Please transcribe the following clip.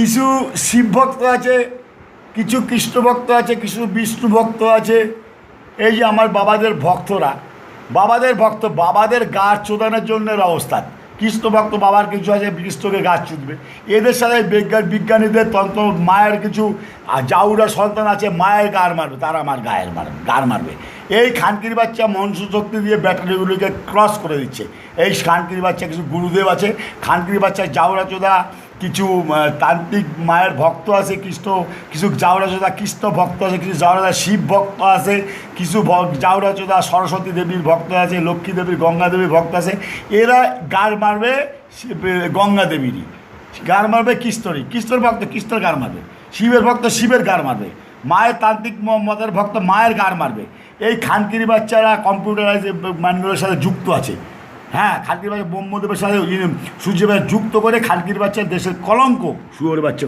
কিছু শিব ভক্ত আছে, কিছু কৃষ্ণ ভক্ত আছে, কিছু বিষ্ণু ভক্ত আছে। এই যে আমার বাবাদের ভক্তরা, বাবাদের গাছ চোদানোর জন্য অবস্থা। কৃষ্ণ ভক্ত বাবার কিছু আছে, কৃষ্ণকে গাছ চুদবে। এদের সাথে বিজ্ঞানীদের তন্ত্র মায়ের কিছু জাউরা সন্তান আছে, মায়ের গাড় মারবে, তারা আমার গাড় মারবে। এই খানকির বাচ্চা মনসু শক্তি দিয়ে ব্যাটারিগুলিকে ক্রস করে দিচ্ছে। এই খানকির বাচ্চা কিছু গুরুদেব আছে, খানকির বাচ্চা জাউরা চোদা কিছু তান্ত্রিক মায়ের ভক্ত আছে, কিছু জাউরা চোদা কৃষ্ণ ভক্ত আছে, কিছু জাউরা শিব ভক্ত আছে, কিছু জাউরা চোদা সরস্বতী দেবীর ভক্ত আছে, লক্ষ্মী দেবীর গঙ্গা দেবীর ভক্ত আছে। এরা গাড় মারবে গঙ্গা দেবীরই, গাড় মারবে কৃষ্ণর ভক্ত কৃষ্ণর গাড় মারবে, শিবের ভক্ত শিবের গাড় মারবে, মায়ের তান্ত্রিক মতের ভক্ত মায়ের গাড় মারবে। এই খানকিরি বাচ্চারা কম্পিউটারাইজ ম্যানগুলোর সাথে যুক্ত আছে। হ্যাঁ, খানকির বাচ্চা ব্রহ্মদেবের সাথে সূর্যদেবের যুক্ত করে খানকির বাচ্চা দেশের কলঙ্ক, শুয়োর বাচ্চা।